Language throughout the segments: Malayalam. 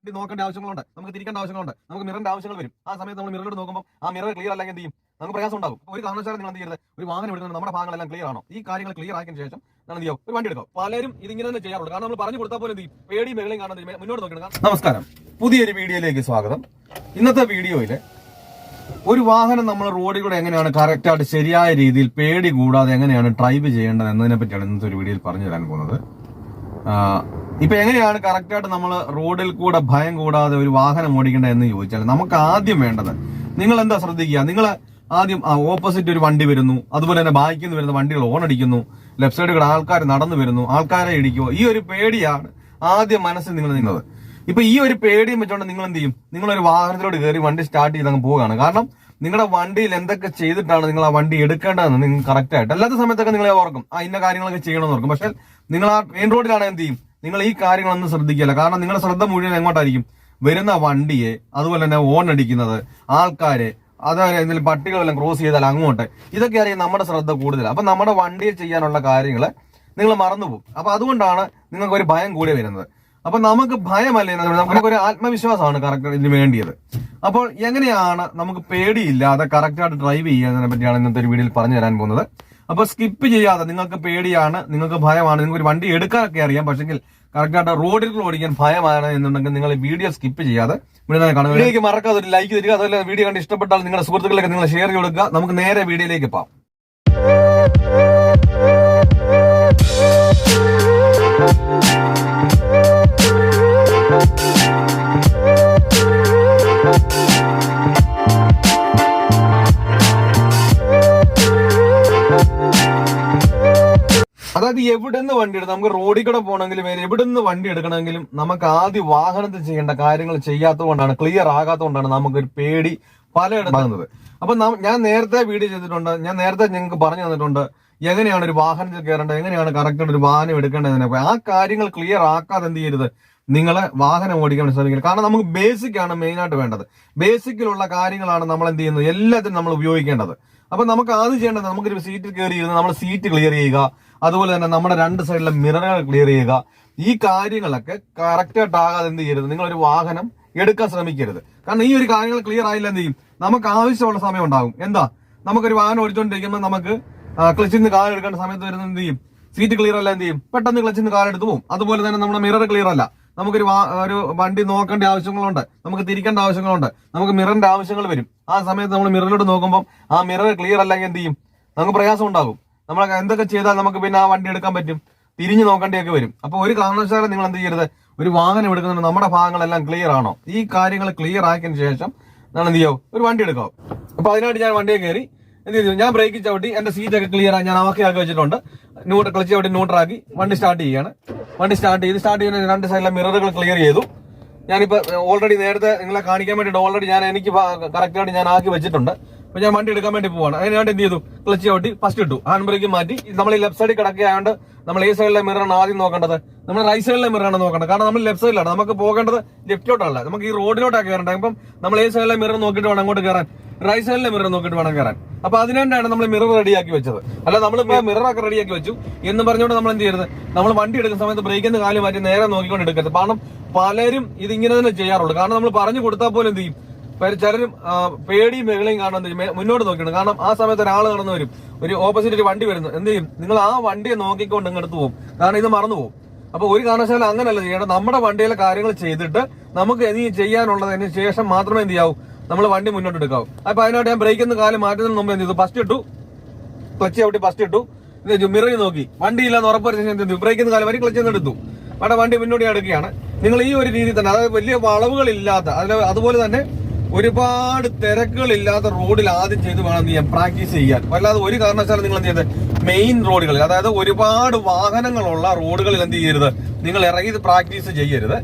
നോക്കേണ്ട ആവശ്യങ്ങളുണ്ട്, നമുക്ക് തിരിക്കേണ്ട ആവശ്യങ്ങളുണ്ട്, നമുക്ക് മിററിന്റെ ആവശ്യങ്ങൾ വരും. ആ സമയത്ത് നമ്മൾ മിററിലോട്ട് നോക്കുമ്പോൾ ആ മിറർ ക്ലിയർ അല്ലെങ്കിൽ എന്ത് ചെയ്യും, നമുക്ക് പ്രയാസം ഉണ്ടാകും. ഒരു കാരണവശാലും നിങ്ങൾ എന്ത് ചെയ്യരുത്, ഒരു വാഹനം എടുക്കുന്നത് നമ്മുടെ ഭാഗങ്ങളെല്ലാം ക്ലിയർ ആണോ, ഈ കാര്യങ്ങൾ ക്ലിയർ ആക്കിയതിന് ശേഷം നിങ്ങൾ എന്ത് ചെയ്യും, ഒരു വണ്ടി എടുക്കും. പലരും ഇതിങ്ങനെ തന്നെ ചെയ്യാറുണ്ട്. കാരണം നമ്മൾ പറഞ്ഞു കൊടുത്താൽ പോലും എന്ത് ചെയ്യും, പേടിയും മേളയും കാണുന്നത് മുന്നോട്ട് നോക്കണം. നമസ്കാരം, പുതിയൊരു വീഡിയോയിലേക്ക് സ്വാഗതം. ഇന്നത്തെ വീഡിയോയിൽ ഒരു വാഹനം നമ്മൾ റോഡിലൂടെ എങ്ങനെയാണ് കറക്റ്റായിട്ട് ശരിയായ രീതിയിൽ പേടി കൂടാതെ എങ്ങനെയാണ് ഡ്രൈവ് ചെയ്യേണ്ടത് എന്നതിനെ പറ്റിയാണ് ഇന്നത്തെ ഒരു വീഡിയോയിൽ പറഞ്ഞു തരാൻ പോകുന്നത്. ഇപ്പൊ എങ്ങനെയാണ് കറക്റ്റായിട്ട് നമ്മൾ റോഡിൽ കൂടെ ഭയം കൂടാതെ ഒരു വാഹനം ഓടിക്കേണ്ടത് എന്ന് ചോദിച്ചാൽ നമുക്ക് ആദ്യം വേണ്ടത്, നിങ്ങൾ എന്താ ശ്രദ്ധിക്കുക, നിങ്ങൾ ആദ്യം ഓപ്പോസിറ്റ് ഒരു വണ്ടി വരുന്നു, അതുപോലെ തന്നെ ബാക്കിൽ നിന്ന് വരുന്ന വണ്ടികൾ ഓൺ അടിക്കുന്നു, ലെഫ്റ്റ് സൈഡിൽ കൂടെ ആൾക്കാർ നടന്നു വരുന്നു, ആൾക്കാരെ ഇടിക്കുമോ, ഈ ഒരു പേടിയാണ് ആദ്യം മനസ്സിൽ നിങ്ങൾ നിന്നത്. ഇപ്പൊ ഈ ഒരു പേടിയും വെച്ചോണ്ട് നിങ്ങൾ എന്ത് ചെയ്യും, നിങ്ങളൊരു വാഹനത്തിലോട്ട് കയറി വണ്ടി സ്റ്റാർട്ട് ചെയ്ത് അങ്ങ് പോവുകയാണ്. കാരണം നിങ്ങളുടെ വണ്ടിയിൽ എന്തൊക്കെ ചെയ്തിട്ടാണ് നിങ്ങൾ ആ വണ്ടി എടുക്കേണ്ടതെന്ന് നിങ്ങൾ കറക്റ്റ് ആയിട്ട് അല്ലാത്ത സമയത്തൊക്കെ നിങ്ങളെ ഓർക്കും, ഇന്ന കാര്യങ്ങളൊക്കെ ചെയ്യണമെന്ന് ഓർക്കും. പക്ഷെ നിങ്ങൾ ആ മെയിൻ റോഡിലാണ് എന്ത് ചെയ്യും, നിങ്ങൾ ഈ കാര്യങ്ങളൊന്നും ശ്രദ്ധിക്കില്ല. കാരണം നിങ്ങളുടെ ശ്രദ്ധ മുഴുവൻ എങ്ങോട്ടായിരിക്കും, വരുന്ന വണ്ടിയെ, അതുപോലെ തന്നെ ഓൺ അടിക്കുന്നത്, ആൾക്കാരെ, അതായത് എന്തെങ്കിലും പട്ടികളെല്ലാം ക്രോസ് ചെയ്താൽ അങ്ങോട്ട്, ഇതൊക്കെ അറിയാം നമ്മുടെ ശ്രദ്ധ കൂടുതൽ. അപ്പൊ നമ്മുടെ വണ്ടിയിൽ ചെയ്യാനുള്ള കാര്യങ്ങൾ നിങ്ങൾ മറന്നുപോകും. അപ്പൊ അതുകൊണ്ടാണ് നിങ്ങൾക്ക് ഒരു ഭയം കൂടി വരുന്നത്. അപ്പൊ നമുക്ക് ഭയമല്ലേ, നമുക്കൊരു ആത്മവിശ്വാസമാണ് കറക്റ്റ് ഇതിന് വേണ്ടിയത്. അപ്പോൾ എങ്ങനെയാണ് നമുക്ക് പേടിയില്ലാതെ കറക്റ്റായിട്ട് ഡ്രൈവ് ചെയ്യുന്നതിനെ പറ്റിയാണ് ഇന്നത്തെ ഒരു വീഡിയോയിൽ പറഞ്ഞു തരാൻ പോകുന്നത്. അപ്പൊ സ്കിപ്പ് ചെയ്യാതെ, നിങ്ങൾക്ക് പേടിയാണ്, നിങ്ങൾക്ക് ഭയമാണ്, നിങ്ങൾക്ക് ഒരു വണ്ടി എടുക്കാനൊക്കെ അറിയാം, പക്ഷെങ്കിൽ കറക്റ്റായിട്ട് റോഡിൽ ഓടിക്കാൻ ഭയമാണ് എന്നുണ്ടെങ്കിൽ നിങ്ങൾ വീഡിയോ സ്കിപ്പ് ചെയ്യാതെ കാണുക. വീഡിയോക്ക് മറക്കാതെ ഒരു ലൈക്ക് തരിക, അതുപോലെ വീഡിയോ കണ്ട് ഇഷ്ടപ്പെട്ടാൽ നിങ്ങളുടെ സുഹൃത്തുക്കളൊക്കെ നിങ്ങൾ ഷെയർ ചെയ്ത് കൊടുക്കുക. നമുക്ക് നേരെ വീഡിയോയിലേക്ക് പോകാം. അതായത് എവിടെ നിന്ന് വണ്ടി എടുക്കാം, നമുക്ക് റോഡിൽ കൂടെ പോകണമെങ്കിലും എവിടെ നിന്ന് വണ്ടി എടുക്കണമെങ്കിലും നമുക്ക് ആദ്യം വാഹനത്തിൽ ചെയ്യേണ്ട കാര്യങ്ങൾ ചെയ്യാത്തത് കൊണ്ടാണ്, ക്ലിയർ ആകാത്തതുകൊണ്ടാണ് നമുക്കൊരു പേടി പലയിടത്തുന്നത്. അപ്പൊ ഞാൻ നേരത്തെ വീഡിയോ ചെയ്തിട്ടുണ്ട്, ഞാൻ നേരത്തെ നിങ്ങൾക്ക് പറഞ്ഞു തന്നിട്ടുണ്ട് എങ്ങനെയാണ് ഒരു വാഹനത്തിൽ കയറേണ്ടത്, എങ്ങനെയാണ് കറക്റ്റായിട്ട് ഒരു വാഹനം എടുക്കേണ്ടതിനെ. ആ കാര്യങ്ങൾ ക്ലിയർ ആക്കാതെ എന്ത് ചെയ്യരുത്, നിങ്ങളെ വാഹനം ഓടിക്കാൻ ശ്രമിക്കുന്നത്. കാരണം നമുക്ക് ബേസിക് ആണ് മെയിൻ ആയിട്ട് വേണ്ടത്. ബേസിക്കിലുള്ള കാര്യങ്ങളാണ് നമ്മൾ എന്ത് ചെയ്യുന്നത്, എല്ലാത്തിനും നമ്മൾ ഉപയോഗിക്കേണ്ടത്. അപ്പൊ നമുക്ക് ആദ്യം ചെയ്യേണ്ടത്, നമുക്കൊരു സീറ്റിൽ കയറി ഇരുന്ന് നമ്മൾ സീറ്റ് ക്ലിയർ ചെയ്യുക, അതുപോലെ തന്നെ നമ്മുടെ രണ്ട് സൈഡിലെ മിററുകൾ ക്ലിയർ ചെയ്യുക. ഈ കാര്യങ്ങളൊക്കെ കറക്റ്റായിട്ട് ആകാതെ എന്ത് ചെയ്യരുത്, നിങ്ങളൊരു വാഹനം എടുക്കാൻ ശ്രമിക്കരുത്. കാരണം ഈ ഒരു കാര്യങ്ങൾ ക്ലിയർ ആയില്ല എന്ത് ചെയ്യും, നമുക്ക് ആവശ്യമുള്ള സമയം ഉണ്ടാകും. എന്താ, നമുക്കൊരു വാഹനം ഓടിച്ചുകൊണ്ടിരിക്കുമ്പോൾ നമുക്ക് ക്ലച്ചിൽ നിന്ന് കാലെടുക്കേണ്ട സമയത്ത് വരുന്നത് എന്ത് ചെയ്യും, സീറ്റ് ക്ലിയർ അല്ല, എന്ത് ചെയ്യും, പെട്ടെന്ന് ക്ലച്ചിൽ നിന്ന് കാലെടുത്ത് പോകും. അതുപോലെ തന്നെ നമ്മുടെ മിറർ ക്ലിയർ അല്ല, നമുക്കൊരു വണ്ടി നോക്കേണ്ട ആവശ്യങ്ങളുണ്ട്, നമുക്ക് തിരിക്കേണ്ട ആവശ്യങ്ങളുണ്ട്, നമുക്ക് മിററിന്റെ ആവശ്യങ്ങൾ വരും. ആ സമയത്ത് നമ്മൾ മിററിലോട്ട് നോക്കുമ്പോൾ ആ മിറർ ക്ലിയർ അല്ലെങ്കിൽ എന്ത് ചെയ്യും, നമുക്ക് പ്രയാസം ഉണ്ടാകും. നമ്മൾ എന്തൊക്കെ ചെയ്താൽ നമുക്ക് പിന്നെ ആ വണ്ടി എടുക്കാൻ പറ്റും, തിരിഞ്ഞു നോക്കേണ്ടിയൊക്കെ വരും. അപ്പൊ ഒരു കാരണവശാലും നിങ്ങൾ എന്ത് ചെയ്യരുത്, ഒരു വാഹനം എടുക്കുന്നത് നമ്മുടെ ഭാഗങ്ങളെല്ലാം ക്ലിയർ ആണോ, ഈ കാര്യങ്ങൾ ക്ലിയർ ആക്കിയതിന് ശേഷം ഞാൻ എന്ത് ചെയ്യും, ഒരു വണ്ടി എടുക്കാം. അപ്പൊ അതിനായിട്ട് ഞാൻ വണ്ടിയെ കയറി എന്ത് ചെയ്തു, ഞാൻ ബ്രേക്ക് ചവിട്ടി എന്റെ സീറ്റൊക്കെ ക്ലിയർ ആയി ഞാൻ ആക്കി വെച്ചിട്ടുണ്ട്. ക്ലച്ച് ചവിട്ടി ന്യൂട്രാക്കി വണ്ടി സ്റ്റാർട്ട് ചെയ്യാണ്. വണ്ടി സ്റ്റാർട്ട് ചെയ്യുന്ന രണ്ട് സൈഡിലെ മിററുകൾ ക്ലിയർ ചെയ്തു. ഞാനിപ്പോ ഓൾറെഡി നേരത്തെ നിങ്ങളെ കാണിക്കാൻ വേണ്ടിയിട്ട് ഓൾറെഡി എനിക്ക് കറക്റ്റായിട്ട് ഞാൻ ആക്കി വെച്ചിട്ടുണ്ട്. അപ്പൊ ഞാൻ വണ്ടി എടുക്കാൻ വേണ്ടി പോവാണ്. അതിനായിട്ട് എന്ത് ചെയ്തു, ക്ലച്ച് ചവിട്ടി ഫസ്റ്റ് ഇട്ടു, ഹാൻഡ് ബ്രേക്ക് മാറ്റി. നമ്മൾ ഈ ലെഫ്റ്റ് സൈഡിൽ കിടക്കുകയായതുകൊണ്ട് നമ്മൾ ഈ സൈഡിലെ മിററാണ് ആദ്യം നോക്കേണ്ടത്, നമ്മൾ റൈറ്റ് സൈഡിലെ മിററാണ് നോക്കേണ്ടത്. കാരണം നമ്മൾ ലെഫ്റ്റ് സൈഡിലാണ്, നമുക്ക് പോകേണ്ടത് ലെഫ്റ്റിലോട്ടല്ല, നമുക്ക് ഈ റോഡിലോട്ടാണ് കയറേണ്ടത്. ഇപ്പം നമ്മൾ ഈ സൈഡിലെ മിറർ നോക്കിയിട്ട് വേണം അങ്ങോട്ട് കയറാൻ, റൈറ്റ് സൈഡിലെ മിറർ നോക്കിയിട്ട് വേണം കയറാൻ. അപ്പൊ അതിനായിട്ടാണ് നമ്മൾ മിറർ റെഡിയാക്കി വെച്ചത്. അല്ല നമ്മൾ മിററൊക്കെ റെഡിയാക്കി വെച്ചു എന്ന് പറഞ്ഞുകൊണ്ട് നമ്മൾ എന്ത് ചെയ്യരുത്, നമ്മൾ വണ്ടി എടുക്കുന്ന സമയത്ത് ബ്രേക്കിൽ നിന്ന് കാല് മാറ്റി നേരെ നോക്കിക്കൊണ്ട് എടുക്കരുത്. കാരണം പലരും ഇതിങ്ങനെ തന്നെ ചെയ്യാറുള്ളൂ. കാരണം നമ്മൾ പറഞ്ഞു കൊടുത്താൽ പോലും എന്ത് ചെയ്യും, ചിലരും പേടിയും വെകളയും കാണാൻ മുന്നോട്ട് നോക്കിയാണ്. കാരണം ആ സമയത്ത് ഒരാൾ കടന്നു വരും, ഒരു ഓപ്പോസിറ്റ് ഒരു വണ്ടി വരുന്നു, എന്ത് ചെയ്യും, നിങ്ങൾ ആ വണ്ടിയെ നോക്കിക്കൊണ്ട് ഇങ്ങെടുത്ത് പോകും. കാരണം ഇത് മറന്നു പോകും. അപ്പൊ ഒരു കാരണവശാലും അങ്ങനെയല്ല ചെയ്യേണ്ടത്. നമ്മുടെ വണ്ടിയിലെ കാര്യങ്ങൾ ചെയ്തിട്ട് നമുക്ക് ഇനി ചെയ്യാനുള്ളതിന് ശേഷം മാത്രമേ എന്ത് ചെയ്യാവൂ, നമ്മൾ വണ്ടി മുന്നോട്ട് എടുക്കാവൂ. അപ്പൊ അതിനായിട്ട് ഞാൻ ബ്രേക്കിൽ നിന്ന് കാലം മാറ്റുന്നതിന് മുമ്പ് എന്ത് ചെയ്തു, ഫസ്റ്റ് ഇട്ടു, ക്ലച്ച് ചവിട്ടി ഫസ്റ്റ് ഇട്ടു, മിററിൽ നോക്കി, വണ്ടി ഇല്ലാന്ന് ഉറപ്പുവരുന്ന എന്ത് ചെയ്തു, ബ്രേക്കിൽ നിന്ന് കാലം വരി ക്ലച്ചിൽ നിന്ന് എടുത്തു, അവിടെ വണ്ടി മുന്നോട്ട് എടുക്കുകയാണ്. നിങ്ങൾ ഈ ഒരു രീതിയിൽ തന്നെ, അതായത് വലിയ വളവുകളില്ലാത്ത, അതുപോലെ തന്നെ ഒരുപാട് തിരക്കുകളില്ലാത്ത റോഡിൽ ആദ്യം ചെയ്ത് വേണം ചെയ്യാൻ, പ്രാക്ടീസ് ചെയ്യാൻ. അല്ലാതെ ഒരു കാരണവശാലും നിങ്ങൾ എന്ത് ചെയ്ത് മെയിൻ റോഡുകളിൽ, അതായത് ഒരുപാട് വാഹനങ്ങളുള്ള റോഡുകളിൽ എന്ത് ചെയ്യരുത്, നിങ്ങൾ ഇറങ്ങി പ്രാക്ടീസ് ചെയ്യരുത്.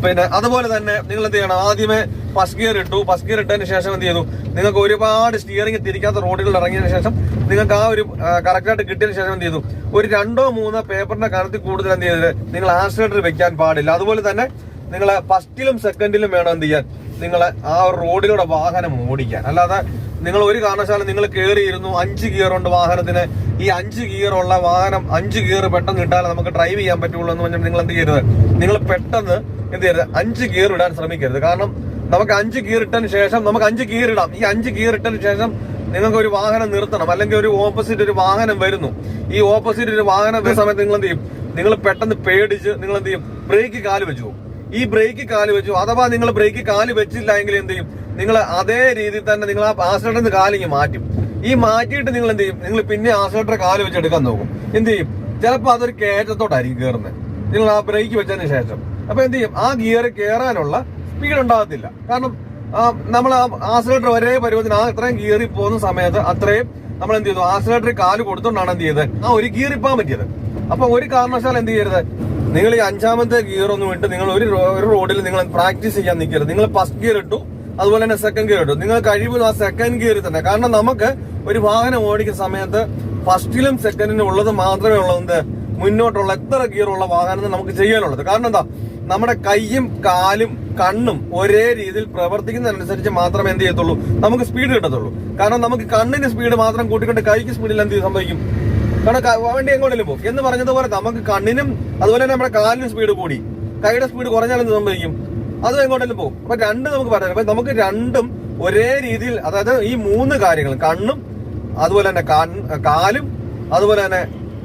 പിന്നെ അതുപോലെ തന്നെ നിങ്ങൾ എന്ത് ചെയ്യണം, ആദ്യമേ ഫസ്റ്റ് ഗിയർ ഇട്ടു, ഫസ്റ്റ് ഗിയർ ഇട്ടതിന് ശേഷം എന്ത് ചെയ്തു, നിങ്ങൾക്ക് ഒരുപാട് സ്റ്റിയറിംഗ് തിരിക്കാത്ത റോഡുകളിൽ ഇറങ്ങിയതിനു ശേഷം നിങ്ങൾക്ക് ആ ഒരു കറക്റ്റായിട്ട് കിട്ടിയതിനു ശേഷം എന്ത് ചെയ്തു, ഒരു 2-3 പേപ്പറിന്റെ കനത്തിൽ കൂടുതൽ എന്ത് ചെയ്തത്, നിങ്ങൾ ആക്സിലേറ്റർ വെക്കാൻ പാടില്ല. അതുപോലെ തന്നെ നിങ്ങൾ ഫസ്റ്റിലും സെക്കൻഡിലും വേണം എന്ത് ചെയ്യാൻ, നിങ്ങൾ ആ റോഡിലൂടെ വാഹനം ഓടിക്കാൻ. അല്ലാതെ നിങ്ങൾ ഒരു കാരണവശാലും നിങ്ങൾ കയറിയിരുന്നു 5 ഗിയർ ഉണ്ട് വാഹനത്തിന്, ഈ 5 ഗിയർ ഉള്ള വാഹനം 5 ഗിയർ പെട്ടെന്ന് ഇട്ടാൽ നമുക്ക് ഡ്രൈവ് ചെയ്യാൻ പറ്റുള്ളൂ എന്ന് പറഞ്ഞാൽ നിങ്ങൾ എന്ത് ചെയ്യരുത്, നിങ്ങൾ പെട്ടെന്ന് എന്ത് ചെയ്യരുത്, 5 ഗിയർ ഇടാൻ ശ്രമിക്കരുത്. കാരണം നമുക്ക് 5 ഗിയർ ഇട്ടതിന് ശേഷം നമുക്ക് 5 ഗിയർ ഇടാം. ഈ 5 ഗിയർ ഇട്ടതിന് ശേഷം നിങ്ങൾക്ക് ഒരു വാഹനം നിർത്തണം, അല്ലെങ്കിൽ ഒരു ഓപ്പോസിറ്റ് ഒരു വാഹനം വരുന്നു. ഈ ഓപ്പോസിറ്റ് ഒരു വാഹനം വരുന്ന സമയത്ത് നിങ്ങൾ എന്ത് ചെയ്യും, നിങ്ങൾ പെട്ടെന്ന് പേടിച്ച് നിങ്ങൾ എന്ത് ചെയ്യും, ബ്രേക്ക് കാല് വെച്ചു. ഈ ബ്രേക്ക് കാല് വെച്ചു, അഥവാ നിങ്ങൾ ബ്രേക്ക് കാല് വെച്ചില്ല എങ്കിൽ എന്ത് ചെയ്യും, നിങ്ങൾ അതേ രീതിയിൽ തന്നെ നിങ്ങൾ ആ ആക്സിലേറ്ററിൽ നിന്ന് കാലിങ്ങ് മാറ്റും. ഈ മാറ്റിയിട്ട് നിങ്ങൾ എന്ത് ചെയ്യും, നിങ്ങൾ പിന്നെ ആക്സിലേറ്റർ കാല് വെച്ച് എടുക്കാൻ നോക്കും. എന്ത് ചെയ്യും, ചിലപ്പോൾ അതൊരു കയറ്റത്തോട്ടായിരിക്കും കയറുന്നത് നിങ്ങൾ ആ ബ്രേക്ക് വെച്ചതിന് ശേഷം. അപ്പൊ എന്ത് ചെയ്യും, ആ ഗിയർ കയറാനുള്ള സ്പീഡ് ഉണ്ടാകത്തില്ല. കാരണം നമ്മൾ ആ ആക്സിലേറ്റർ ഒരേ പരുവത്തിന് അത്രയും ഗിയറിൽ പോകുന്ന സമയത്ത് അത്രയും നമ്മൾ എന്ത് ചെയ്തു, ആക്സിലേറ്ററിൽ കാല് കൊടുത്തോണ്ടാണ് എന്ത് ചെയ്തത്, ആ ഒരു ഗിയറിൽ പോകാൻ പറ്റിയത്. അപ്പൊ ഒരു കാരണവശാലും എന്ത് ചെയ്യരുത്, നിങ്ങൾ ഈ 5ാമത്തെ ഗിയർ ഒന്നും ഇട്ട് നിങ്ങൾ ഒരു റോഡിൽ നിങ്ങൾ പ്രാക്ടീസ് ചെയ്യാൻ നിൽക്കരുത്. നിങ്ങൾ ഫസ്റ്റ് ഗിയർ ഇട്ടു, അതുപോലെ തന്നെ സെക്കൻഡ് ഗിയർ ഇട്ടു, നിങ്ങൾ കഴിവതും ആ സെക്കൻഡ് ഗിയറിൽ തന്നെ. കാരണം നമുക്ക് ഒരു വാഹനം ഓടിക്കുന്ന സമയത്ത് ഫസ്റ്റിലും സെക്കൻഡിനും ഉള്ളത് മാത്രമേ ഉള്ളത് മുന്നോട്ടുള്ള എത്ര ഗിയർ ഉള്ള വാഹനം നമുക്ക് ചെയ്യാനുള്ളത്. കാരണം എന്താ, നമ്മുടെ കൈയും കാലും കണ്ണും ഒരേ രീതിയിൽ പ്രവർത്തിക്കുന്നതനുസരിച്ച് മാത്രമേ എന്ത് ചെയ്യത്തുള്ളൂ, നമുക്ക് സ്പീഡ് കിട്ടത്തുള്ളൂ. കാരണം നമുക്ക് കണ്ണിന് സ്പീഡ് മാത്രം കൂട്ടിക്കൊണ്ട് കൈക്ക് സ്പീഡിൽ എന്ത് സംഭവിക്കും, കാരണം വണ്ടി എങ്ങോട്ടെങ്കിലും പോകും. എന്ന് പറഞ്ഞതുപോലെ നമുക്ക് കണ്ണിനും അതുപോലെ തന്നെ നമ്മുടെ കാലിനും സ്പീഡ് കൂടി കൈയുടെ സ്പീഡ് കുറഞ്ഞാൽ എന്ത് സംഭവിക്കും, അതും എങ്ങോട്ടെങ്കിലും പോകും. അപ്പൊ രണ്ടും നമുക്ക് പറയാം. അപ്പൊ നമുക്ക് രണ്ടും ഒരേ രീതിയിൽ, അതായത് ഈ 3 കാര്യങ്ങൾ, കണ്ണും അതുപോലെ തന്നെ കാലും അതുപോലെ തന്നെ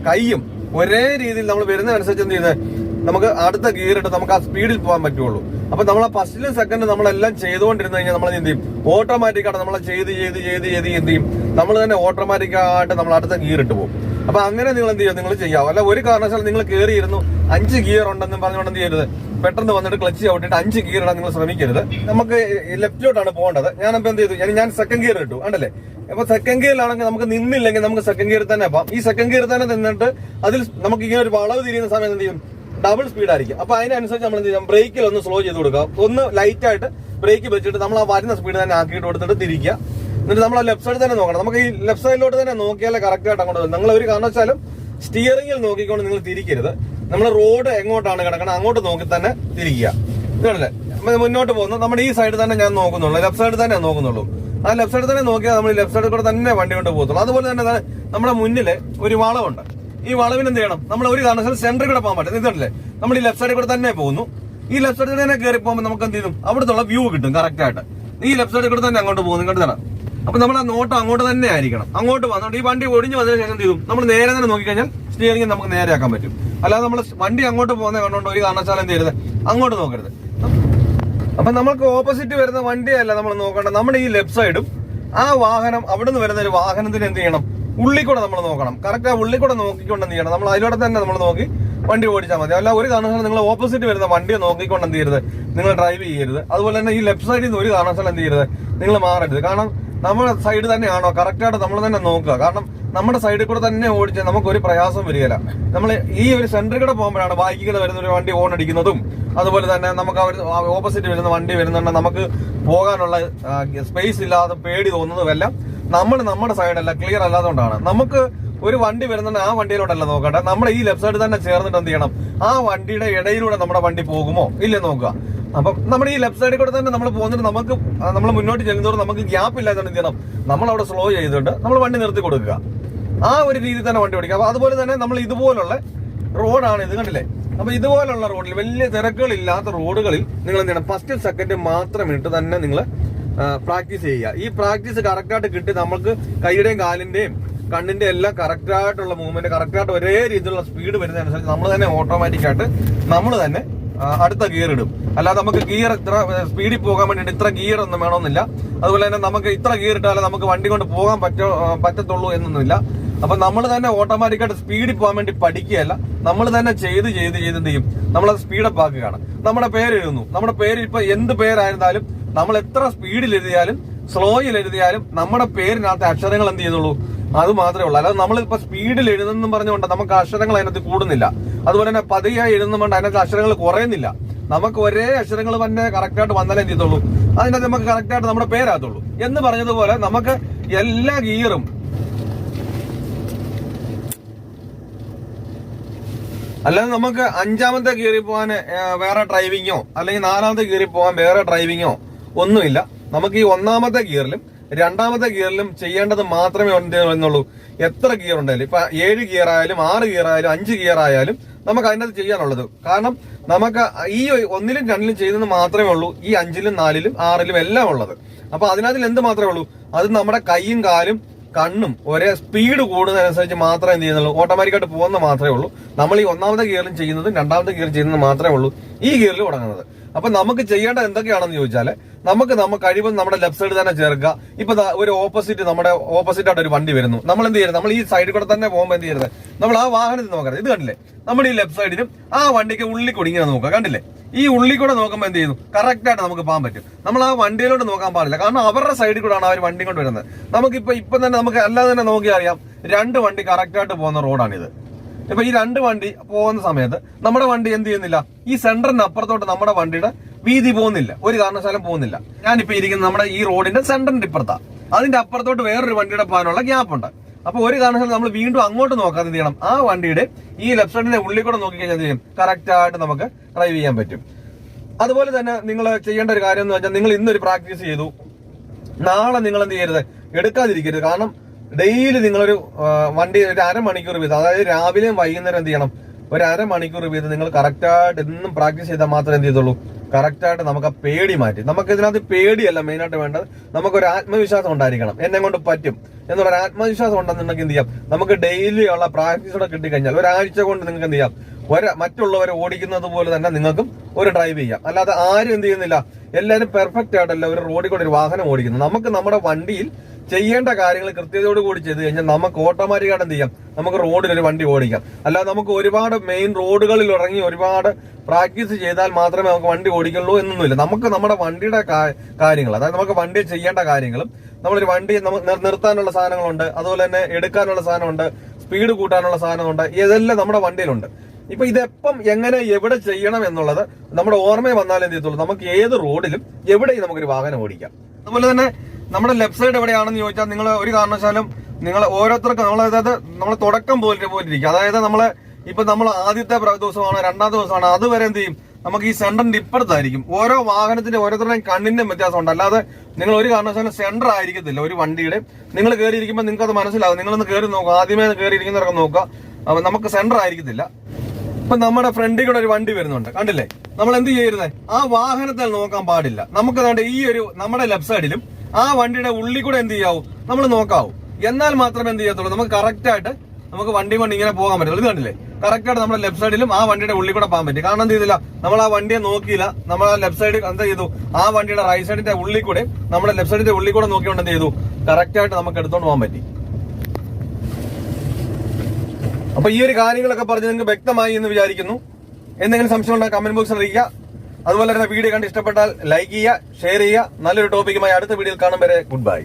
കൈയും ഒരേ രീതിയിൽ നമ്മൾ വരുന്നതനുസരിച്ച് എന്ത് ചെയ്യുന്നത്, നമുക്ക് അടുത്ത ഗിയർ ഇട്ട് നമുക്ക് ആ സ്പീഡിൽ പോകാൻ പറ്റുള്ളൂ. അപ്പൊ നമ്മൾ ആ ഫസ്റ്റിലും സെക്കൻഡും നമ്മളെല്ലാം ചെയ്തുകൊണ്ടിരുന്നു കഴിഞ്ഞാൽ നമ്മൾ എന്ത് ചെയ്യും, ഓട്ടോമാറ്റിക്കായിട്ട് നമ്മളെ ചെയ്ത് എന്ത് ചെയ്യും, നമ്മൾ തന്നെ ഓട്ടോമാറ്റിക്കായിട്ട് നമ്മൾ അടുത്ത ഗിയർ ഇട്ട് പോകും. അപ്പൊ അങ്ങനെ നിങ്ങൾ എന്ത് ചെയ്യും, നിങ്ങൾ ചെയ്യാവും. അല്ല ഒരു കാരണവശാലും നിങ്ങൾ കയറിയിരുന്നു 5 ഗിയർ ഉണ്ടെന്ന് പറഞ്ഞുകൊണ്ട് എന്ത് ചെയ്യരുത്, പെട്ടെന്ന് വന്നിട്ട് ക്ലച്ച് ചവിട്ടിട്ട് 5 ഗിയർ ഇടാൻ നിങ്ങൾ ശ്രമിക്കരുത്. നമുക്ക് ലെഫ്റ്റിലോട്ടാണ് പോകേണ്ടത്. ഞാനപ്പോ എന്ത് ചെയ്തു, ഞാൻ സെക്കൻഡ് ഗിയർ ഇട്ടു, കണ്ടല്ലേ. അപ്പൊ സെക്കൻഡ് ഗിയറിലാണെങ്കിൽ നമുക്ക് നിന്നില്ലെങ്കിൽ നമുക്ക് സെക്കൻഡ് ഗിയർ തന്നെ പോകാം. ഈ സെക്കൻഡ് ഗിയർ തന്നെ നിന്നിട്ട് അതിൽ നമുക്ക് ഇങ്ങനെ ഒരു വളവ് തിരിയുന്ന സമയത്ത് എന്ത് ചെയ്യും, ഡബിൾ സ്പീഡ് ആയിരിക്കും. അപ്പൊ അതിനനുസരിച്ച് നമ്മൾ എന്ത് ചെയ്യാം, ബ്രേക്കിൽ ഒന്ന് സ്ലോ ചെയ്ത് കൊടുക്കുക. ഒന്ന് ലൈറ്റ് ആയിട്ട് ബ്രേക്ക് വെച്ചിട്ട് നമ്മൾ ആ വരുന്ന സ്പീഡ് തന്നെ ആക്കിയിട്ട് കൊടുത്തിട്ട് തിരിക്കുക. എന്നിട്ട് നമ്മൾ ആ ലെഫ്റ്റ് സൈഡ് തന്നെ നോക്കണം. നമുക്ക് ഈ ലെഫ്റ്റ് സൈഡിലോട്ട് തന്നെ നോക്കിയാലേ കറക്റ്റ് ആയിട്ട് അങ്ങോട്ട് വരും. നിങ്ങൾ ഒരു കാരണവശാലും സ്റ്റിയറിംഗിൽ നോക്കിക്കൊണ്ട് നിങ്ങൾ തിരിക്കരുത്. നമ്മൾ റോഡ് എങ്ങോട്ടാണ് കിടക്കണം അങ്ങോട്ട് നോക്കി തന്നെ തിരിക്കുക. ഇതാണല്ലേ മുന്നോട്ട് പോകുന്നത്. നമ്മുടെ ഈ സൈഡ് തന്നെ ഞാൻ നോക്കുന്നുള്ളൂ, ലെഫ്റ്റ് സൈഡ് തന്നെ നോക്കുന്നുള്ളൂ. ആ ലെഫ്റ്റ് സൈഡ് തന്നെ നോക്കിയാൽ നമ്മൾ ഈ ലെഫ്റ്റ് സൈഡിൽ കൂടെ തന്നെ വണ്ടി കൊണ്ട് പോകത്തുള്ളൂ. അതുപോലെ തന്നെ നമ്മുടെ മുന്നില് ഒരു വളവുണ്ട്. ഈ വളവിന് എന്ത് ചെയ്യണം, നമ്മൾ ഒരു കാരണവശാലും സെന്ററിൽ കൂടെ പോകാൻ പറ്റും. ഇതല്ലേ നമ്മൾ ഈ ലെഫ്റ്റ് സൈഡിൽ കൂടെ തന്നെ പോകുന്നു. ഈ ലെഫ്റ്റ് സൈഡിൽ തന്നെ കയറി പോകുമ്പോൾ നമുക്ക് എന്ത് ചെയ്യും, അവിടുത്തെ വ്യൂ കിട്ടും കറക്റ്റ് ആയിട്ട്. ഈ ലെഫ്റ്റ് സൈഡിൽ കൂടെ തന്നെ അങ്ങോട്ട് പോകുന്നു, ഇങ്ങോട്ട് തന്നെ. അപ്പൊ നമ്മൾ ആ നോട്ടം അങ്ങോട്ട് തന്നെ ആയിരിക്കണം. അങ്ങോട്ട് വന്നോണ്ട് ഈ വണ്ടി ഒടിഞ്ഞു വന്നതിന് ശേഷം എന്ത് ചെയ്യും, നമ്മൾ നേരെ തന്നെ നോക്കിക്കഴിഞ്ഞാൽ സ്റ്റിയറിംഗ് നമുക്ക് നേരെ ആക്കാൻ പറ്റും. അല്ലാതെ നമ്മൾ വണ്ടി അങ്ങോട്ട് പോകുന്ന കണ്ടോണ്ട് ഒരു കാരണവശാലും എന്ത് ചെയ്യരുത്, അങ്ങോട്ട് നോക്കരുത്. അപ്പൊ നമ്മൾക്ക് ഓപ്പോസിറ്റ് വരുന്ന വണ്ടിയല്ല നമ്മൾ നോക്കേണ്ടത്, നമ്മുടെ ഈ ലെഫ്റ്റ് സൈഡും ആ വാഹനം അവിടെ നിന്ന് വരുന്ന ഒരു വാഹനത്തിന് എന്ത് ചെയ്യണം, ഉള്ളിൽ കൂടെ നമ്മൾ നോക്കണം. കറക്റ്റ് ആ ഉള്ളിൽ കൂടെ നോക്കിക്കൊണ്ട് എന്ത് ചെയ്യണം, നമ്മൾ അതിലൂടെ തന്നെ നമ്മൾ നോക്കി വണ്ടി ഓടിച്ചാൽ മതി. അല്ല ഒരു കാരണവശാലും നിങ്ങൾ ഓപ്പോസിറ്റ് വരുന്ന വണ്ടിയെ നോക്കിക്കൊണ്ട് എന്ത് ചെയ്യരുത്, നിങ്ങൾ ഡ്രൈവ് ചെയ്യരുത്. അതുപോലെ തന്നെ ഈ ലെഫ്റ്റ് സൈഡിൽ നിന്ന് ഒരു കാരണവശാലും എന്ത് ചെയ്യരുത്, നിങ്ങൾ മാറരുത്. കാരണം നമ്മുടെ സൈഡ് തന്നെയാണോ കറക്റ്റായിട്ട് നമ്മൾ തന്നെ നോക്കുക. കാരണം നമ്മുടെ സൈഡിൽ കൂടെ തന്നെ ഓടിച്ചാൽ നമുക്കൊരു പ്രയാസം വരികയില്ല. നമ്മൾ ഈ ഒരു സെന്ററിൽ കൂടെ പോകുമ്പോഴാണ് ബൈക്കിൽ വരുന്ന ഒരു വണ്ടി ഓൺ അടിക്കുന്നതും അതുപോലെ തന്നെ നമുക്ക് ഓപ്പോസിറ്റ് വരുന്ന വണ്ടി വരുന്നുണ്ട് നമുക്ക് പോകാനുള്ള സ്പേസ് ഇല്ലാതെ പേടി തോന്നുന്നതുമെല്ലാം നമ്മുടെ സൈഡല്ല ക്ലിയർ അല്ലാത്തതുകൊണ്ടാണ്. നമുക്ക് ഒരു വണ്ടി വരുന്നുണ്ട്, ആ വണ്ടിയിലോട്ടല്ല നോക്കട്ടെ, നമ്മുടെ ഈ ലെഫ്റ്റ് സൈഡ് തന്നെ ചേർന്നിട്ട് എന്ത് ചെയ്യണം, ആ വണ്ടിയുടെ ഇടയിലൂടെ നമ്മുടെ വണ്ടി പോകുമോ ഇല്ലേ നോക്കുക. അപ്പം നമ്മുടെ ഈ ലെഫ്റ്റ് സൈഡിൽ കൂടെ തന്നെ നമ്മൾ പോകുന്നിട്ട് നമുക്ക് നമ്മൾ മുന്നോട്ട് ചെല്ലുന്നതോടെ നമുക്ക് ഗ്യാപ്പ് ഇല്ലാതെ എന്ത് ചെയ്യണം, നമ്മൾ അവിടെ സ്ലോ ചെയ്തിട്ട് നമ്മൾ വണ്ടി നിർത്തി കൊടുക്കുക. ആ ഒരു രീതിയിൽ തന്നെ വണ്ടി ഓടിക്കുക. അപ്പൊ അതുപോലെ തന്നെ നമ്മൾ ഇതുപോലുള്ള റോഡാണ് ഇത്, കണ്ടില്ലേ. അപ്പൊ ഇതുപോലുള്ള റോഡിൽ വലിയ തിരക്കുകളില്ലാത്ത റോഡുകളിൽ നിങ്ങൾ എന്ത് ചെയ്യണം, ഫസ്റ്റ് സെക്കൻഡ് മാത്രം ഇട്ട് തന്നെ നിങ്ങൾ പ്രാക്ടീസ് ചെയ്യുക. ഈ പ്രാക്ടീസ് കറക്റ്റായിട്ട് കിട്ടി നമുക്ക് കൈയുടെയും കാലിന്റെയും കണ്ണിന്റെ എല്ലാം കറക്റ്റായിട്ടുള്ള മൂവ്മെന്റ് കറക്റ്റായിട്ട് ഒരേ രീതിയിലുള്ള സ്പീഡ് വരുന്നതനുസരിച്ച് നമ്മൾ തന്നെ ഓട്ടോമാറ്റിക്കായിട്ട് നമ്മൾ തന്നെ അടുത്ത ഗിയർ ഇടും. അല്ലാതെ നമുക്ക് ഗിയർ ഇത്ര സ്പീഡിൽ പോകാൻ വേണ്ടിയിട്ട് ഇത്ര ഗിയർ ഒന്നും വേണമെന്നില്ല. അതുപോലെ തന്നെ നമുക്ക് ഇത്ര ഗിയർ ഇട്ടാലേ നമുക്ക് വണ്ടി കൊണ്ട് പോകാൻ പറ്റത്തുള്ളൂ എന്നൊന്നുമില്ല. അപ്പൊ നമ്മൾ തന്നെ ഓട്ടോമാറ്റിക്കായിട്ട് സ്പീഡിൽ പോകാൻ വേണ്ടി പഠിക്കുകയല്ല, നമ്മൾ തന്നെ ചെയ്ത് എന്ത് ചെയ്യും, നമ്മളത് സ്പീഡപ്പ് ആക്കുകയാണ്. നമ്മുടെ പേര് എഴുതുന്നു, നമ്മുടെ പേര് ഇപ്പൊ എന്ത് പേരായിരുന്നാലും നമ്മൾ എത്ര സ്പീഡിൽ എഴുതിയാലും സ്ലോയിൽ എഴുതിയാലും നമ്മുടെ പേരിനകത്ത് അക്ഷരങ്ങൾ എന്ത് ചെയ്യുന്നുള്ളൂ, അത് മാത്രമേ ഉള്ളൂ. അല്ലാതെ നമ്മളിപ്പോ സ്പീഡിൽ എഴുതുന്നെന്നും പറഞ്ഞുകൊണ്ട് നമുക്ക് അക്ഷരങ്ങൾ അതിനകത്ത് കൂടുന്നില്ല. അതുപോലെ തന്നെ പതിയായി എഴുതുന്നുകൊണ്ട് അതിനകത്ത് അക്ഷരങ്ങൾ കുറയുന്നില്ല. നമുക്ക് ഒരേ അക്ഷരങ്ങൾ തന്നെ കറക്റ്റായിട്ട് വന്നാലേ എന്ത് ചെയ്തുള്ളൂ, അതിനകത്ത് നമുക്ക് കറക്റ്റായിട്ട് നമ്മുടെ പേരാകത്തുള്ളൂ. എന്ന് പറഞ്ഞതുപോലെ നമുക്ക് എല്ലാ ഗിയറും അല്ലാതെ നമുക്ക് 5ാമത്തെ ഗിയറിൽ പോകാൻ വേറെ ഡ്രൈവിങ്ങോ അല്ലെങ്കിൽ 4ാമത്തെ ഗിയറിൽ പോകാൻ വേറെ ഡ്രൈവിങ്ങോ ഒന്നുമില്ല. നമുക്ക് ഈ 1ാമത്തെ ഗിയറിലും രണ്ടാമത്തെ ഗിയറിലും ചെയ്യേണ്ടത് മാത്രമേ എന്നുള്ളൂ. എത്ര ഗിയർ ഉണ്ടായാലും, ഇപ്പൊ 7 ഗിയർ ആയാലും 6 ഗിയർ ആയാലും 5 ഗിയർ ആയാലും നമുക്ക് അതിനകത്ത് ചെയ്യാനുള്ളത്. കാരണം നമുക്ക് ഈ 1ലും 2ലും ചെയ്യുന്നത് മാത്രമേ ഉള്ളൂ ഈ 5ലും 4ലും 6ലും എല്ലാം ഉള്ളത്. അപ്പൊ അതിനകത്തിൽ എന്ത് മാത്രമേ ഉള്ളൂ, അത് നമ്മുടെ കൈയും കാലും കണ്ണും ഒരേ സ്പീഡ് കൂടുന്നതനുസരിച്ച് മാത്രമേ എന്ത് ചെയ്യുന്നുള്ളൂ, ഓട്ടോമാറ്റിക്കായിട്ട് പോകുന്ന മാത്രമേ ഉള്ളൂ. നമ്മൾ ഈ 1ാമത്തെ ഗിയറിലും ചെയ്യുന്നതും 2ാമത്തെ ഗിയർ ചെയ്യുന്നത് മാത്രമേ ഉള്ളൂ ഈ ഗിയറിൽ തുടങ്ങുന്നത്. അപ്പൊ നമുക്ക് ചെയ്യേണ്ടത് എന്തൊക്കെയാണെന്ന് ചോദിച്ചാല്, നമുക്ക് കഴിവതും നമ്മുടെ ലെഫ്റ്റ് സൈഡ് തന്നെ ചേർക്കുക. ഇപ്പൊ ഒരു നമ്മുടെ ഓപ്പോസിറ്റ് ആയിട്ട് ഒരു വണ്ടി വരുന്നു, നമ്മൾ എന്ത് ചെയ്യരുത്, നമ്മൾ ഈ സൈഡിൽ കൂടെ തന്നെ പോകുമ്പോൾ എന്ത് ചെയ്യരുത്, നമ്മൾ ആ വാഹനത്തിൽ നോക്കരുത്. ഇത് കണ്ടില്ലേ, നമ്മുടെ ഈ ലെഫ്റ്റ് സൈഡിലും ആ വണ്ടിക്ക് ഉള്ളിൽ കൂടി ഇങ്ങനെ നോക്കുക, കണ്ടില്ലേ, ഈ ഉള്ളിൽ കൂടെ നോക്കുമ്പോൾ എന്ത് ചെയ്യുന്നു, കറക്റ്റ് ആയിട്ട് നമുക്ക് പോകാൻ പറ്റും. നമ്മൾ ആ വണ്ടിയിലോട്ട് നോക്കാൻ പാടില്ല, കാരണം അവരുടെ സൈഡിൽ കൂടെയാണ് അവർ വണ്ടി കൊണ്ട് വരുന്നത്. ഇപ്പൊ തന്നെ നമുക്ക് അല്ലാതെ തന്നെ നോക്കി അറിയാം, 2 വണ്ടി കറക്റ്റ് ആയിട്ട് പോകുന്ന റോഡാണിത്. ഇപ്പൊ ഈ 2 വണ്ടി പോകുന്ന സമയത്ത് നമ്മുടെ വണ്ടി എന്ത് ചെയ്യുന്നില്ല, ഈ സെന്ററിന് അപ്പുറത്തോട്ട് നമ്മുടെ വണ്ടിയുടെ വീതി പോകുന്നില്ല, ഒരു കാരണവശാലും പോകുന്നില്ല. ഞാനിപ്പോ ഇരിക്കുന്ന നമ്മുടെ ഈ റോഡിന്റെ സെന്ററിന്റെ ഇപ്പുറത്താ, അതിന്റെ അപ്പുറത്തോട്ട് വേറൊരു വണ്ടിയുടെ പോകാനുള്ള ഗ്യാപ്പ് ഉണ്ട്. അപ്പൊ ഒരു കാരണവശാലും നമ്മൾ വീണ്ടും അങ്ങോട്ട് നോക്കാതെ എന്ത് ചെയ്യണം, ആ വണ്ടിയുടെ ഈ ലെഫ്റ്റ് സൈഡിന്റെ ഉള്ളിൽ കൂടെ നോക്കിക്കഴിഞ്ഞാൽ എന്ത് ചെയ്യും, കറക്റ്റ് ആയിട്ട് നമുക്ക് ഡ്രൈവ് ചെയ്യാൻ പറ്റും. അതുപോലെ തന്നെ നിങ്ങൾ ചെയ്യേണ്ട ഒരു കാര്യം എന്ന് വെച്ചാൽ, നിങ്ങൾ ഇന്നൊരു പ്രാക്ടീസ് ചെയ്തു, നാളെ നിങ്ങൾ എന്ത് ചെയ്യരുത്, എടുക്കാതിരിക്കരുത്. കാരണം ഡെയിലി നിങ്ങളൊരു വണ്ടി ഒരു അരമണിക്കൂർ വീതം, അതായത് രാവിലെയും വൈകുന്നേരം എന്ത് ചെയ്യണം, ഒരു അരമണിക്കൂർ വീതം നിങ്ങൾ കറക്റ്റായിട്ട് എന്നും പ്രാക്ടീസ് ചെയ്താൽ മാത്രമേ എന്ത് ചെയ്തുള്ളൂ, കറക്റ്റായിട്ട് നമുക്ക് ആ പേടി മാറ്റി. നമുക്ക് ഇതിനകത്ത് പേടിയല്ല മെയിനായിട്ട് വേണ്ടത്, നമുക്കൊരു ആത്മവിശ്വാസം ഉണ്ടായിരിക്കണം. എന്നെ കൊണ്ട് പറ്റും എന്നുള്ളൊരു ആത്മവിശ്വാസം ഉണ്ടെന്നുണ്ടെങ്കിൽ എന്ത് ചെയ്യാം, നമുക്ക് ഡെയിലി ഉള്ള പ്രാക്ടീസോടെ കിട്ടിക്കഴിഞ്ഞാൽ ഒരാഴ്ച കൊണ്ട് നിങ്ങൾക്ക് എന്ത് ചെയ്യാം, മറ്റുള്ളവരെ ഓടിക്കുന്നത് പോലെ തന്നെ നിങ്ങൾക്കും ഒരു ഡ്രൈവ് ചെയ്യാം. അല്ലാതെ ആരും എന്ത് ചെയ്യുന്നില്ല, എല്ലാവരും പെർഫെക്റ്റ് ആയിട്ടല്ല ഒരു റോഡിൽ കൂടെ ഒരു വാഹനം ഓടിക്കുന്നത്. നമുക്ക് നമ്മുടെ വണ്ടിയിൽ ചെയ്യേണ്ട കാര്യങ്ങൾ കൃത്യതയോട് കൂടി ചെയ്ത് കഴിഞ്ഞാൽ നമുക്ക് ഓട്ടോമാറ്റിക്കായിട്ട് എന്ത് ചെയ്യാം, നമുക്ക് റോഡിൽ ഒരു വണ്ടി ഓടിക്കാം. അല്ലാതെ നമുക്ക് ഒരുപാട് മെയിൻ റോഡുകളിൽ ഇറങ്ങി ഒരുപാട് പ്രാക്ടീസ് ചെയ്താൽ മാത്രമേ നമുക്ക് വണ്ടി ഓടിക്കുള്ളൂ എന്നൊന്നുമില്ല. നമുക്ക് നമ്മുടെ വണ്ടിയുടെ കാര്യങ്ങൾ, അതായത് നമുക്ക് വണ്ടി ചെയ്യേണ്ട കാര്യങ്ങളും, നമ്മളൊരു വണ്ടി നിർത്താനുള്ള സാധനങ്ങളുണ്ട്, അതുപോലെ തന്നെ എടുക്കാനുള്ള സാധനമുണ്ട്, സ്പീഡ് കൂട്ടാനുള്ള സാധനമുണ്ട്, ഇതെല്ലാം നമ്മുടെ വണ്ടിയിലുണ്ട്. ഇപ്പൊ ഇതെപ്പം എങ്ങനെ എവിടെ ചെയ്യണം എന്നുള്ളത് നമ്മുടെ ഓർമ്മയിൽ വന്നാലേ എന്ത് ചെയ്യത്തുള്ളൂ, നമുക്ക് ഏത് റോഡിലും എവിടെയും നമുക്കൊരു വാഹനം ഓടിക്കാം. അതുപോലെ തന്നെ നമ്മുടെ ലെഫ്റ്റ് സൈഡ് എവിടെയാണെന്ന് ചോദിച്ചാൽ, നിങ്ങൾ ഒരു കാരണവശാലും നിങ്ങൾ ഓരോരുത്തർക്കും നമ്മൾ തുടക്കം പോലിരിക്കും. അതായത് നമ്മൾ ആദ്യത്തെ ദിവസമാണോ 2ാമത്തെ ദിവസമാണോ അതുവരെ എന്ത് ചെയ്യും, നമുക്ക് ഈ സെന്ററിന്റെ ഇപ്പുറത്തായിരിക്കും. ഓരോ വാഹനത്തിന്റെ ഓരോരുത്തരുടെയും കണ്ണിന്റെ വ്യത്യാസമുണ്ട്. അല്ലാതെ നിങ്ങൾ ഒരു കാരണവശാലും സെന്റർ ആയിരിക്കത്തില്ല ഒരു വണ്ടിയുടെ. നിങ്ങൾ കയറിയിരിക്കുമ്പോൾ നിങ്ങൾക്ക് അത് മനസ്സിലാവും. നിങ്ങളൊന്ന് കയറി നോക്കുക, ആദ്യമേ കയറിയിരിക്കുന്നവരൊക്കെ നോക്കുക, അപ്പൊ നമുക്ക് സെന്റർ ആയിരിക്കത്തില്ല. ഇപ്പൊ നമ്മുടെ ഫ്രണ്ടിൽ കൂടെ ഒരു വണ്ടി വരുന്നുണ്ട്, കണ്ടില്ലേ, നമ്മൾ എന്ത് ചെയ്യരുത്, ആ വാഹനത്തിൽ നോക്കാൻ പാടില്ല. നമുക്ക് നമ്മുടെ ലെഫ്റ്റ് സൈഡിലും ആ വണ്ടിയുടെ ഉള്ളിൽ കൂടെ എന്ത് ചെയ്യാവൂ, നമ്മൾ നോക്കാവൂ. എന്നാൽ മാത്രമേ എന്ത് ചെയ്യത്തുള്ളൂ, നമുക്ക് കറക്റ്റ് ആയിട്ട് നമുക്ക് വണ്ടി കൊണ്ട് ഇങ്ങനെ പോകാൻ പറ്റുള്ളൂ. ഇത് കണ്ടില്ലേ, കറക്റ്റ് ആയിട്ട് നമ്മുടെ ലെഫ്റ്റ് സൈഡിലും ആ വണ്ടിയുടെ ഉള്ളിൽ കൂടെ പോകാൻ പറ്റും. കാരണം എന്ത് ചെയ്തില്ല, നമ്മൾ ആ വണ്ടിയെ നോക്കിയില്ല, നമ്മൾ ആ ലെഫ്റ്റ് സൈഡ് എന്ത് ചെയ്തു, ആ വണ്ടിയുടെ റൈറ്റ് സൈഡിന്റെ ഉള്ളിൽ കൂടെ നമ്മുടെ ലെഫ്റ്റ് സൈഡിന്റെ ഉള്ളിൽ കൂടെ നോക്കിക്കൊണ്ട് എന്ത് ചെയ്തു, കറക്റ്റ് ആയിട്ട് നമുക്ക് എടുത്തോണ്ട് പോകാൻ പറ്റി. അപ്പൊ ഈ ഒരു കാര്യങ്ങളൊക്കെ പറഞ്ഞ് നിങ്ങൾക്ക് വ്യക്തമായി എന്ന് വിചാരിക്കുന്നു. എന്തെങ്കിലും സംശയം ഉണ്ടെങ്കിൽ കമന്റ് ബോക്സിൽ അറിയിക്കുക. അതുപോലെ തന്നെ വീഡിയോ കണ്ട് ഇഷ്ടപ്പെട്ടാൽ ലൈക്ക് ചെയ്യുക, ഷെയർ ചെയ്യുക. നല്ലൊരു ടോപ്പിക്കുമായി അടുത്ത വീഡിയോയിൽ കാണും വരെ ഗുഡ് ബൈ.